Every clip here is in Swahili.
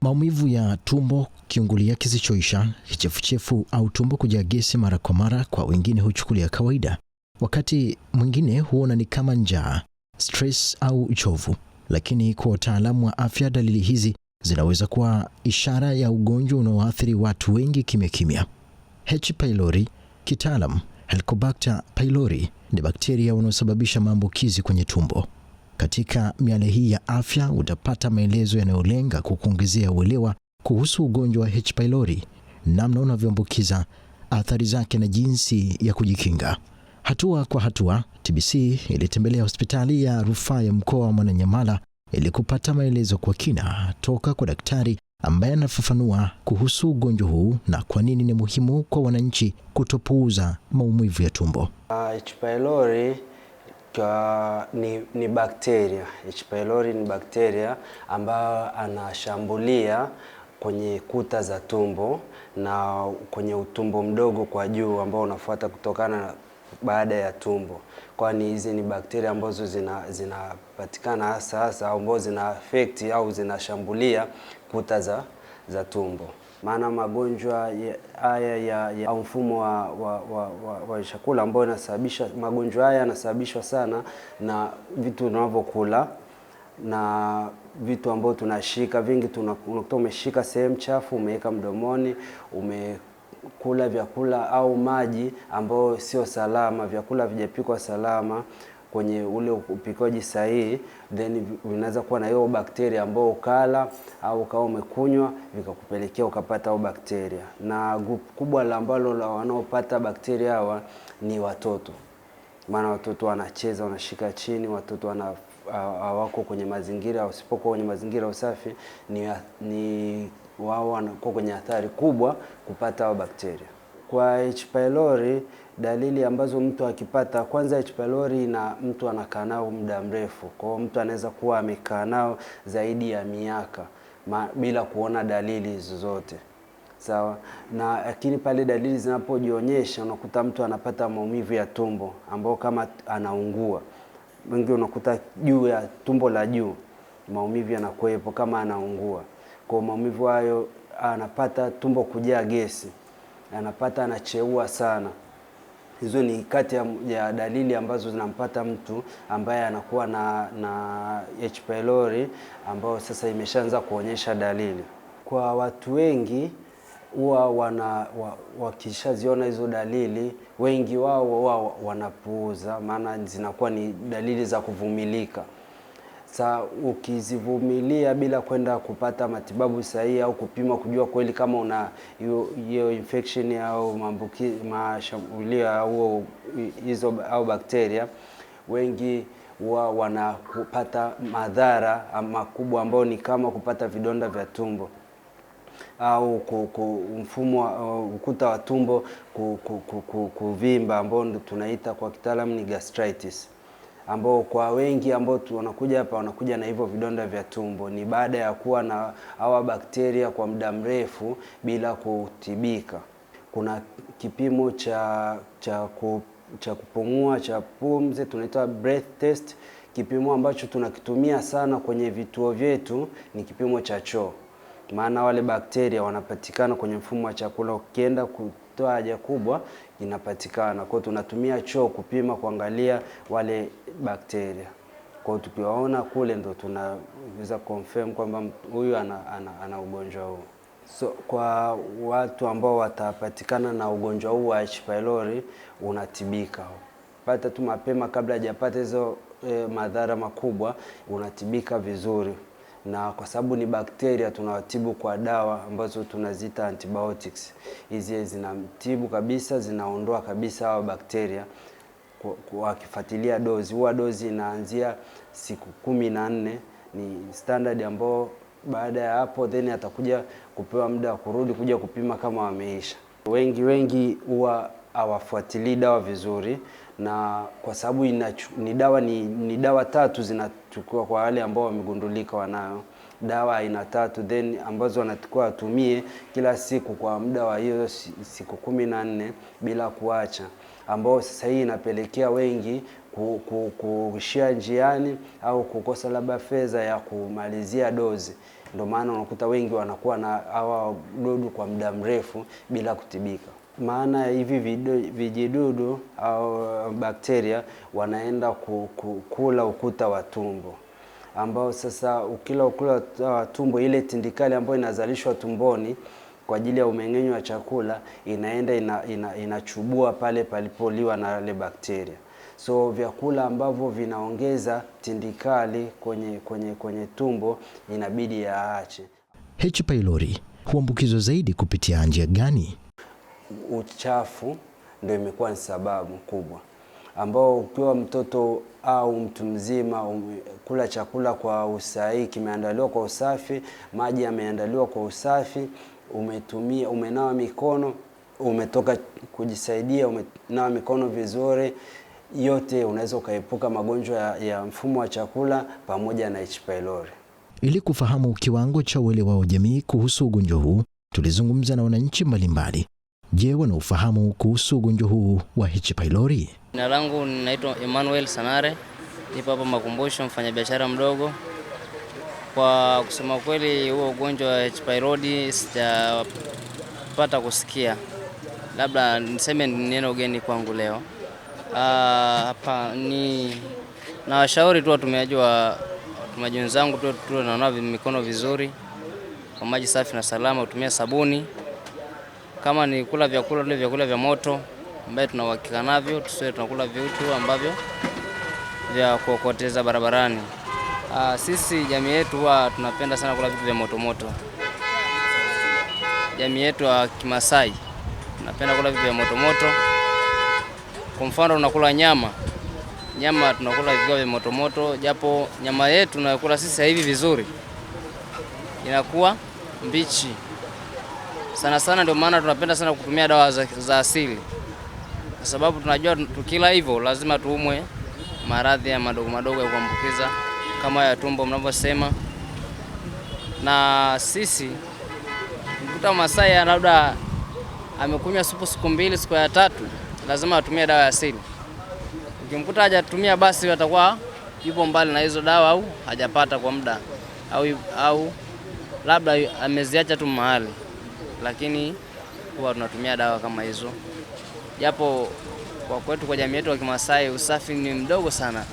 Maumivu ya tumbo, kiungulia kisichoisha, kichefuchefu au tumbo kujaa gesi mara kwa mara kwa wengine huchukulia kawaida. Wakati mwingine huona ni kama njaa, stress au uchovu. Lakini kwa wataalamu wa afya, dalili hizi zinaweza kuwa ishara ya ugonjwa unaoathiri watu wengi kimya kimya. H. pylori, kitaalam Helicobacter pylori, ni bakteria wanaosababisha maambukizi kwenye tumbo. Katika miale hii ya afya utapata maelezo yanayolenga kukuongezea uelewa kuhusu ugonjwa wa H. pylori, namna unavyoambukiza, athari zake na jinsi ya kujikinga. Hatua kwa hatua, TBC ilitembelea hospitali ya rufaa ya mkoa wa Mwananyamala ili kupata maelezo kwa kina toka kwa daktari ambaye anafafanua kuhusu ugonjwa huu na kwa nini ni muhimu kwa wananchi kutopuuza maumivu ya tumbo. H. pylori ni bakteria. H. pylori ni bakteria ambayo anashambulia kwenye kuta za tumbo na kwenye utumbo mdogo kwa juu ambao unafuata kutokana baada ya tumbo. Kwani hizi ni bakteria ambazo zinapatikana hasa ambao zina affect au zinashambulia kuta za tumbo. Maana magonjwa haya ya mfumo wa chakula ambao yanasababisha magonjwa haya yanasababishwa sana na vitu tunavyokula na vitu ambavyo tunashika. Vingi unakuta umeshika sehemu chafu, umeweka mdomoni, umekula vyakula au maji ambao sio salama, vyakula vijapikwa salama kwenye ule upikaji sahihi, then vinaweza kuwa na hiyo bakteria ambao ukala au kama umekunywa vikakupelekea ukapata hiyo bakteria. Na grupu kubwa la ambalo la wanaopata bakteria hawa ni watoto. Maana watoto wanacheza, wanashika chini, watoto hawako kwenye mazingira, usipokuwa kwenye mazingira usafi, ni wao wanakuwa kwenye hatari kubwa kupata hao bakteria. Kwa H. pylori, dalili ambazo mtu akipata, kwanza H. pylori na mtu anakaa nao muda mrefu. Kwa hiyo mtu anaweza kuwa amekaa nao zaidi ya miaka bila kuona dalili zozote. Sawa? Na lakini pale dalili zinapojionyesha unakuta mtu anapata maumivu ya tumbo ambao kama anaungua. Wengi unakuta juu ya tumbo la juu maumivu yanakuwepo kama anaungua. Kwa maumivu hayo anapata tumbo kujaa gesi, anapata anacheua sana. Hizo ni kati ya dalili ambazo zinampata mtu ambaye anakuwa na H. pylori ambao sasa imeshaanza kuonyesha dalili. Kwa watu wengi huwa wakishaziona hizo dalili, wengi wao wanapuuza, maana zinakuwa ni dalili za kuvumilika. Sasa ukizivumilia bila kwenda kupata matibabu sahihi au kupima kujua kweli kama una hiyo infection au mashambulio au hizo au bakteria, wengi wanapata madhara makubwa ambao ni kama kupata vidonda vya tumbo au mfumo ukuta wa tumbo kuvimba ambao tunaita kwa kitaalamu ni gastritis. Ambao kwa wengi ambao wanakuja hapa wanakuja na hivyo vidonda vya tumbo ni baada ya kuwa na hawa bakteria kwa muda mrefu bila kutibika. Kuna kipimo cha kupumua cha pumzi tunaita breath test. Kipimo ambacho tunakitumia sana kwenye vituo vyetu ni kipimo cha choo. Maana wale bakteria wanapatikana kwenye mfumo wa chakula, ukienda kutoa haja kubwa inapatikana. Kwa hiyo tunatumia choo kupima kuangalia wale bakteria. Kwa hiyo tukiwaona kule ndo tunaweza confirm kwamba huyu ana ugonjwa huu. So kwa watu ambao watapatikana na ugonjwa huu wa H. pylori unatibika. Pata tu mapema kabla hajapata hizo madhara makubwa, unatibika vizuri. Na kwa sababu ni bakteria tunawatibu kwa dawa ambazo tunaziita antibiotics. Hizi zinamtibu kabisa, zinaondoa kabisa hao bakteria wakifuatilia dozi. Huwa dozi inaanzia siku 14 ni standard ambao baada ya hapo then atakuja kupewa muda wa kurudi kuja kupima kama wameisha. Wengi huwa hawafuatilii dawa vizuri, na kwa sababu ni dawa tatu zinachukua kwa wale ambao wamegundulika wanayo. dawa aina 3 then ambazo wanatakiwa watumie kila siku kwa muda wa hiyo siku 14 bila kuacha, ambao sasa hii inapelekea wengi kuishia njiani au kukosa labda fedha ya kumalizia dozi. Ndio maana unakuta wengi wanakuwa na hawa dudu kwa muda mrefu bila kutibika. Maana hivi vijidudu au bakteria wanaenda kula ukuta wa tumbo, ambao sasa ukila ukuta wa tumbo, ile tindikali ambayo inazalishwa tumboni kwa ajili ya umeng'enyo wa chakula inaenda inachubua pale palipoliwa na wale bakteria. So vyakula ambavyo vinaongeza tindikali kwenye tumbo inabidi yaache. H. pylori huambukizwa zaidi kupitia njia gani? Uchafu ndio imekuwa ni sababu kubwa, ambao ukiwa mtoto au mtu mzima kula chakula kwa usahihi, kimeandaliwa kwa usafi, maji yameandaliwa kwa usafi, umenawa mikono, umetoka kujisaidia, umenawa mikono vizuri, yote unaweza ukaepuka magonjwa ya mfumo wa chakula pamoja na H. pylori. Ili kufahamu kiwango cha uelewa wa jamii kuhusu ugonjwa huu, tulizungumza na wananchi mbalimbali. Je, wanaofahamu kuhusu ugonjwa huu wa H. pylori? Jina langu ninaitwa Emmanuel Sanare, nipo hapa Makumbusho, mfanyabiashara mdogo. Kwa kusema kweli, huo ugonjwa wa H. pylori sijapata kusikia, labda niseme neno geni kwangu leo. Hapa ni na washauri tu watumiaji wenzangu tu tunaona mikono vizuri kwa maji safi na salama, utumia sabuni. Kama ni kula vyakula vya moto ambaye tuna uhakika navyo, tusiwe tunakula vitu ambavyo vya kuokoteza barabarani. Sisi jamii yetu huwa tunapenda sana kula vitu vya moto. Jamii yetu ya Kimasai tunapenda kula vitu vya moto. Kwa mfano tunakula nyama tunakula vitu vya moto, japo nyama yetu tunayokula sisi hivi vizuri inakuwa mbichi. Sana ndio maana tunapenda sana kutumia dawa za asili. Kwa sababu tunajua tukila hivyo lazima tuumwe maradhi ya madogo ya kuambukiza kama ya tumbo mnavyosema. Na sisi mkuta Masai labda amekunywa supu siku 2, siku ya 3 lazima atumie dawa ya asili. Ukimkuta hajatumia basi atakuwa yupo mbali na hizo dawa au hajapata kwa muda au labda ameziacha tu mahali. Lakini huwa tunatumia dawa kama hizo. Japo kwa kwetu kwa jamii yetu ya Kimasai usafi ni mdogo sana,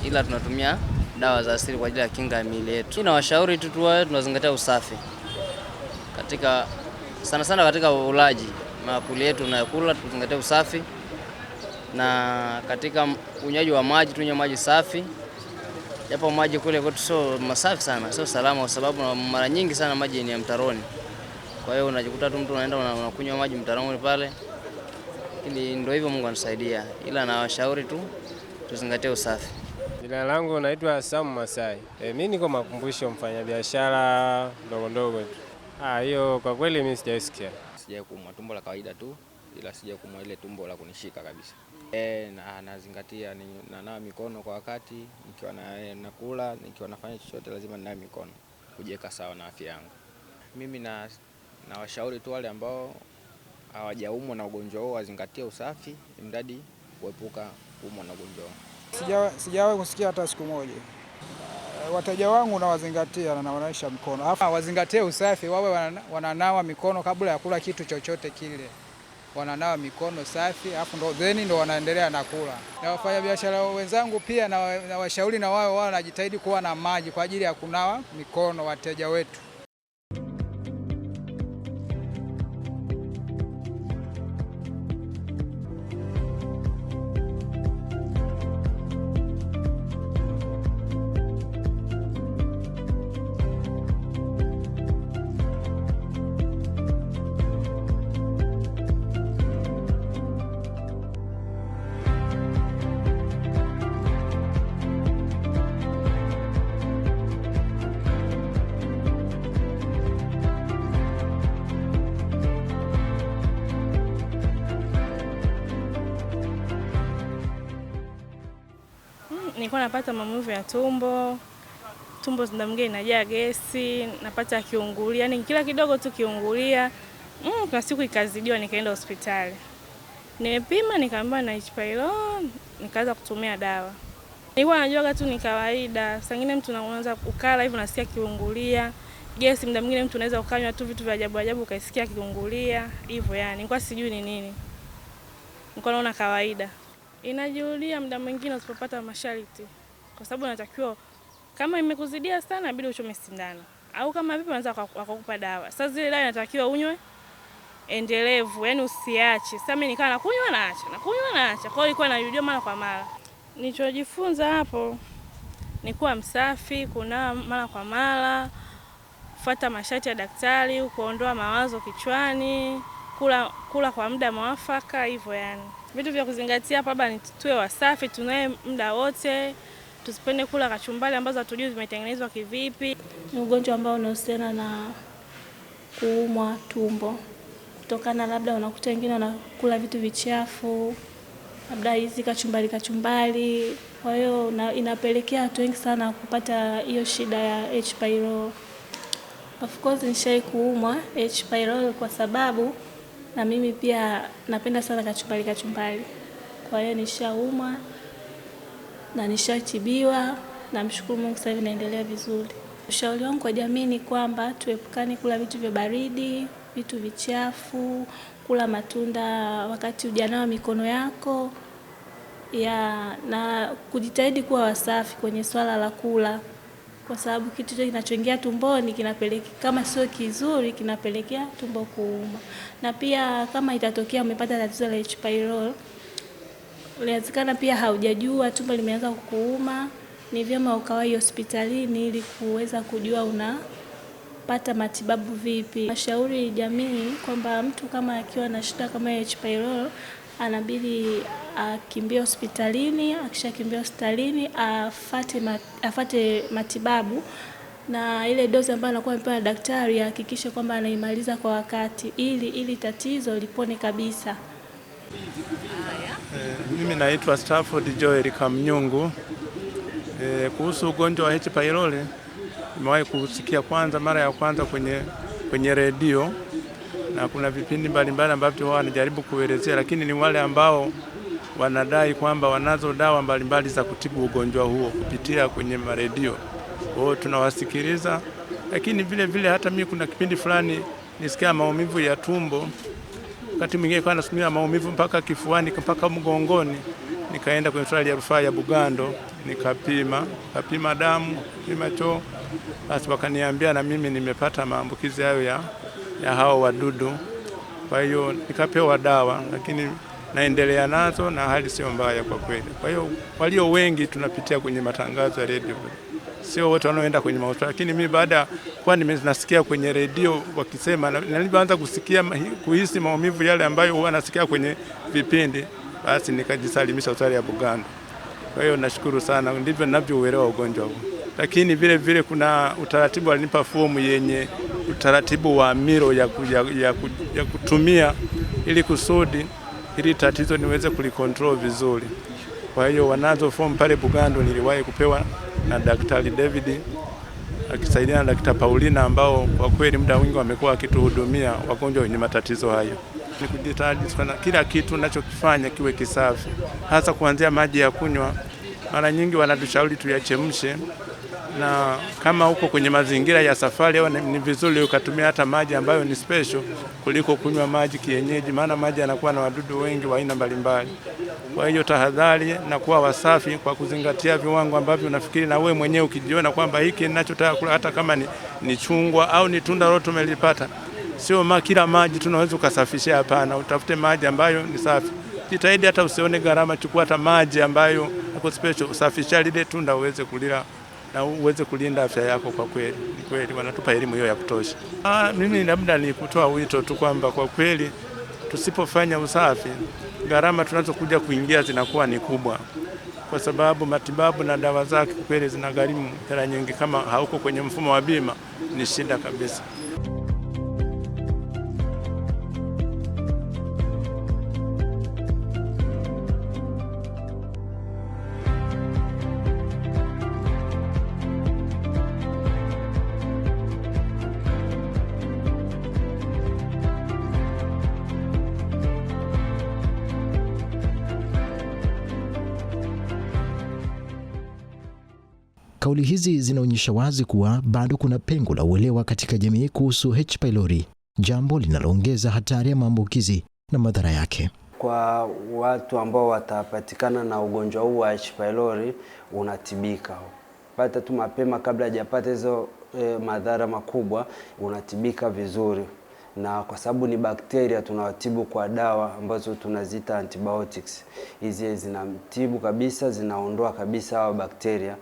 ila tunatumia dawa za asili kwa ajili ya kinga ya miili yetu. Ninawashauri tu tunazingatia usafi sana katika ulaji. Makuli yetu tunayokula tuzingatie usafi, na katika unywaji wa maji tunywe maji safi. Japo maji kule kwetu sio masafi sana, sio salama, kwa sababu mara nyingi sana maji ni ya mtaroni. Kwa hiyo unajikuta tu mtu unaenda unakunywa maji mtaroni pale. Ili ndio hivyo, Mungu anasaidia, ila na washauri tu tuzingatie usafi. Jina langu naitwa Sam Masai. Mimi niko Makumbusho, mfanyabiashara ndogo tu. Hiyo kwa kweli mimi sijaisikia. Sija kuumwa tumbo la kawaida tu, ila sija kuumwa ile tumbo la kunishika kabisa. Na nazingatia nanawa mikono kwa wakati, nikiwa nakula, nikiwa nafanya chochote lazima ninawe mikono kujiweka sawa na afya yangu. Mimi na washauri tu wale ambao hawajaumwa na ugonjwa huo wazingatie usafi, mradi kuepuka kuumwa na ugonjwa huo. Sijawahi kusikia hata siku moja. Wateja wangu nawazingatia na wanaisha mkono. Alafu wazingatie usafi, wawe wananawa mikono kabla ya kula kitu chochote kile. Wananawa mikono safi, alafu ndo wanaendelea na kula. Na wafanyabiashara wenzangu pia na washauri na wao wanajitahidi kuwa na maji kwa ajili ya kunawa mikono wateja wetu. Nilikuwa napata maumivu ya tumbo, tumbo muda mwingine inajaa gesi, napata kiungulia, yani kila kidogo tu kiungulia. Kuna siku ikazidiwa nikaenda hospitali. Nimepima nikaambiwa na H. pylori, nikaanza kutumia dawa. Nilikuwa najua tu ni kawaida. Sangine mtu anaanza ukala hivyo nasikia kiungulia. Gesi muda mwingine mtu anaweza ukanywa tu vitu vya ajabu ajabu ukaisikia kiungulia hivyo yani. Nilikuwa sijui ni nini. Nilikuwa naona kawaida. Inajirudia muda mwingine usipopata masharti. Kwa sababu unatakiwa kama imekuzidia sana inabidi uchome sindano. Au kama vipi wanaweza wakakupa dawa. Sasa zile dawa inatakiwa unywe endelevu, yani usiache. Sasa mimi nikawa nakunywa naacha. Kwa hiyo ilikuwa inarudia mara kwa mara. Nilichojifunza hapo ni kuwa msafi, kunawa mara kwa mara, kufuata masharti ya daktari, kuondoa mawazo kichwani, kula kwa muda mwafaka hivyo yani. Vitu vya kuzingatia hapa ni tuwe wasafi, tunae muda wote, tusipende kula kachumbari ambazo hatujui zimetengenezwa kivipi. Ni ugonjwa ambao unahusiana na kuumwa tumbo. Kutokana labda unakuta wengine wanakula vitu vichafu, labda hizi kachumbari. Kwa hiyo inapelekea watu wengi sana kupata hiyo shida ya H. pylori. Of course nishai kuumwa H. pylori kwa sababu na mimi pia napenda sana kachumbari. Kwa hiyo nishaumwa na nishatibiwa, namshukuru Mungu sasa hivi naendelea vizuri. Ushauri wangu kwa jamii ni kwamba tuepukane kula vitu vya baridi, vitu vichafu, kula matunda wakati hujanawa mikono yako. Na kujitahidi kuwa wasafi kwenye swala la kula. Kwa sababu kitu kinachoingia tumboni kinapelekea kama sio kizuri kinapelekea tumbo kuuma. Na pia kama itatokea umepata tatizo la H. pylori, inawezekana pia haujajua tumbo limeanza kukuuma, ni vyema ukawahi hospitalini ili kuweza kujua unapata matibabu vipi. Nashauri jamii kwamba mtu kama akiwa na shida kama H. pylori anabidi akimbie hospitalini, akishakimbia hospitalini afuate matibabu na ile dozi ambayo anakuwa amepewa na daktari ahakikishe kwamba anaimaliza kwa wakati ili tatizo lipone kabisa. Mimi naitwa Stafford Joel Kamnyungu. Kuhusu ugonjwa wa H. pylori nimewahi kusikia mara ya kwanza kwenye redio, na kuna vipindi mbalimbali ambavyo wao wanajaribu kuelezea, lakini ni wale ambao wanadai kwamba wanazo dawa mbalimbali za kutibu ugonjwa huo kupitia kwenye redio. Kwa hiyo tunawasikiliza, lakini vile hata mimi kuna kipindi fulani nisikia maumivu ya tumbo. Wakati mwingine kwa nasikia maumivu mpaka kifuani mpaka mgongoni, nikaenda kwenye hospitali ya rufaa ya Bugando, nikapima damu, nikapima choo. Basi wakaniambia na mimi nimepata maambukizi hayo ya hao wadudu. Kwa hiyo nikapewa dawa, lakini naendelea nazo na hali sio mbaya kwa kweli. Kwa hiyo walio wengi tunapitia kwenye matangazo ya redio. Sio wote wanaoenda kwenye hospitali, lakini mimi baada kwa nasikia kwenye redio wakisema, na nilipoanza kuhisi maumivu yale ambayo huwa nasikia kwenye vipindi, basi nikajisalimisha hospitali ya Bugando. Kwa hiyo nashukuru sana, ndivyo ninavyouelewa ugonjwa huu. Lakini vile kuna utaratibu, alinipa fomu yenye utaratibu wa milo ya kutumia ili kusudi ili tatizo niweze kulikontrol vizuri. Kwa hiyo wanazo fomu pale Bugando niliwahi kupewa na Daktari David akisaidia na Daktari Paulina, ambao kwa kweli muda mwingi wamekuwa wakituhudumia wagonjwa wenye matatizo hayo. Ni kujitahidi sana kila kitu ninachokifanya kiwe kisafi, hasa kuanzia maji ya kunywa. Mara nyingi wanatushauri tuyachemshe, na kama huko kwenye mazingira ya safari ni vizuri ukatumia hata maji ambayo ni special kuliko kunywa maji kienyeji, maana maji yanakuwa na wadudu wengi wa aina mbalimbali. Kwa hiyo tahadhari na kuwa wasafi kwa kuzingatia viwango ambavyo unafikiri na wewe mwenyewe ukijiona kwamba hiki ninachotaka kula, hata kama ni chungwa au ni tunda lolote umelipata, sio kila maji tunaweza kusafishia. Hapana, utafute maji ambayo ni safi. Jitahidi hata usione gharama, chukua hata maji ambayo yako special, usafisha lile tunda uweze kulila na uweze kulinda afya yako. Kwa kweli, ni kweli wanatupa elimu hiyo ya kutosha. Mimi labda ni kutoa wito tu kwamba kwa kweli tusipofanya usafi, gharama tunazokuja kuingia zinakuwa ni kubwa, kwa sababu matibabu na dawa zake kweli zinagharimu hela nyingi. Kama hauko kwenye mfumo wa bima ni shida kabisa. Kauli hizi zinaonyesha wazi kuwa bado kuna pengo la uelewa katika jamii kuhusu H. pylori, jambo linaloongeza hatari ya maambukizi na madhara yake. Kwa watu ambao watapatikana na ugonjwa huu wa H. pylori, unatibika. Pata tu mapema kabla hajapata hizo madhara makubwa, unatibika vizuri. Na kwa sababu ni bakteria, tunawatibu kwa dawa ambazo tunaziita antibiotics. Hizi zinamtibu kabisa, zinaondoa kabisa hao bakteria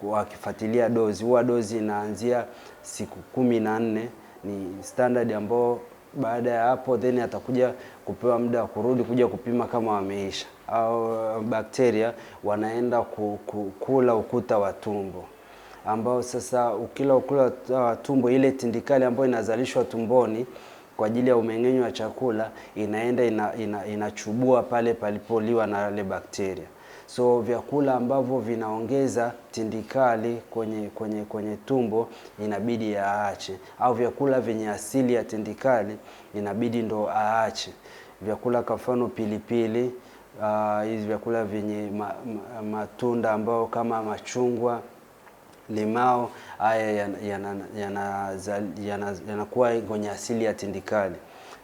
wakifuatilia dozi. Huwa dozi inaanzia siku 14, ni standard ambao baada ya hapo then atakuja kupewa muda wa kurudi kuja kupima kama wameisha. Au bakteria wanaenda kula ukuta wa tumbo, ambao sasa ukila ukuta wa tumbo, ile tindikali ambayo inazalishwa tumboni kwa ajili ya umeng'enyo wa chakula inaenda inachubua pale palipoliwa na wale bakteria. So vyakula ambavyo vinaongeza tindikali kwenye tumbo inabidi yaache, au vyakula vyenye asili ya tindikali inabidi ndo aache. Vyakula kwa mfano pilipili, hizi vyakula vyenye matunda ambao kama machungwa, limao, haya yanakuwa kwenye asili ya tindikali.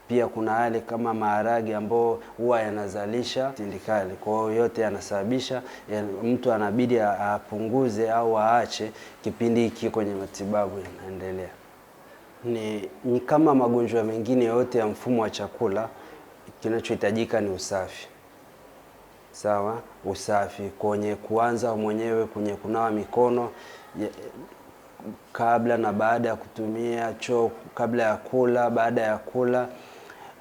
Pia kuna yale kama maharage ambao huwa yanazalisha tindikali. Kwa hiyo yote yanasababisha mtu anabidi apunguze au aache kipindi hiki kwenye matibabu yanaendelea. Ni kama magonjwa mengine yote ya mfumo wa chakula, kinachohitajika ni usafi. Sawa, usafi kwenye kuanza mwenyewe, kwenye kunawa mikono kabla na baada ya kutumia choo, kabla ya kula, baada ya kula.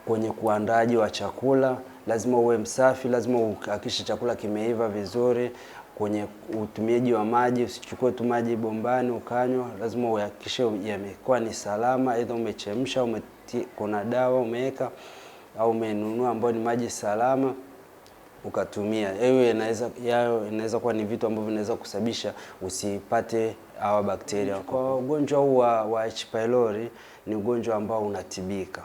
Kwenye kuandaji wa chakula lazima uwe msafi, lazima uhakikishe chakula kimeiva vizuri. Kwenye utumiaji wa maji, usichukue tu maji bombani ukanywa, lazima uhakikishe yamekuwa ni salama, aidha umechemsha, kuna dawa umeweka au umenunua ambayo ni maji salama ukatumia. Hiyo inaweza kuwa ni vitu ambavyo vinaweza kusababisha usipate hawa bakteria. Kwa ugonjwa huu wa H. pylori ni ugonjwa ambao unatibika.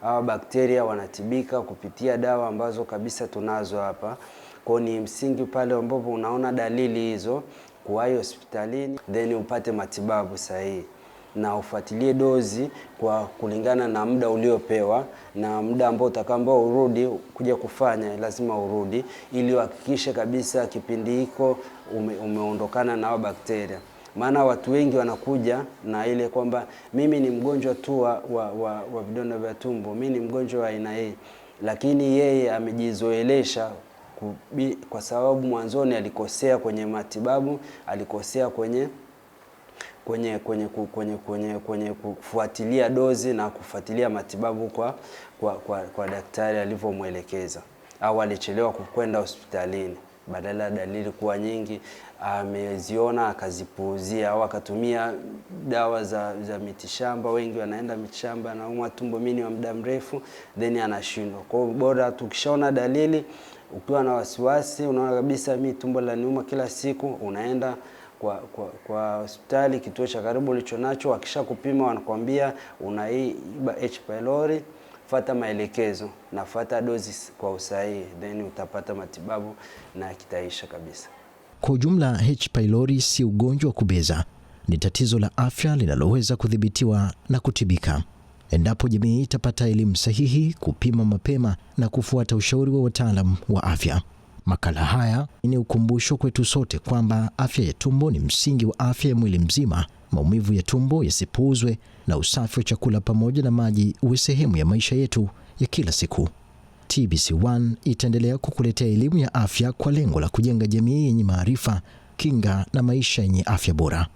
Hawa bakteria wanatibika kupitia dawa ambazo kabisa tunazo hapa. Kwa ni msingi pale ambapo unaona dalili hizo, kuwahi hospitalini then upate matibabu sahihi na ufuatilie dozi kwa kulingana na muda uliopewa na muda ambao utakambao urudi kuja kufanya, lazima urudi ili uhakikishe kabisa kipindi hiko umeondokana na hao bakteria. Maana watu wengi wanakuja na ile kwamba mimi ni mgonjwa tu wa vidonda vya tumbo, mimi ni mgonjwa wa aina hii, lakini yeye amejizoelesha kwa sababu mwanzoni alikosea kwenye matibabu, alikosea kwenye kufuatilia dozi na kufuatilia matibabu kwa daktari alivyomwelekeza, au alichelewa kwenda hospitalini. Badala dalili kuwa nyingi ameziona akazipuuzia, au akatumia dawa za mitishamba. Wengi wanaenda mitishamba na umwa tumbo mimi wa muda mrefu then anashindwa. Kwa hiyo bora tukishaona dalili, ukiwa na wasiwasi, unaona kabisa mimi tumbo laniuma kila siku, unaenda kwa hospitali, kituo cha karibu ulichonacho. Wakishakupima wanakuambia una hii H. pylori, fuata maelekezo na fuata dozi kwa usahihi, then utapata matibabu na kitaisha kabisa. Kwa ujumla, H. pylori si ugonjwa wa kubeza, ni tatizo la afya linaloweza kudhibitiwa na kutibika endapo jamii itapata elimu sahihi, kupima mapema na kufuata ushauri wa wataalamu wa afya. Makala haya ni ukumbusho kwetu sote kwamba afya ya tumbo ni msingi wa afya ya mwili mzima. Maumivu ya tumbo yasipuuzwe na usafi wa chakula pamoja na maji uwe sehemu ya maisha yetu ya kila siku. TBC1 itaendelea kukuletea elimu ya afya kwa lengo la kujenga jamii yenye maarifa, kinga na maisha yenye afya bora.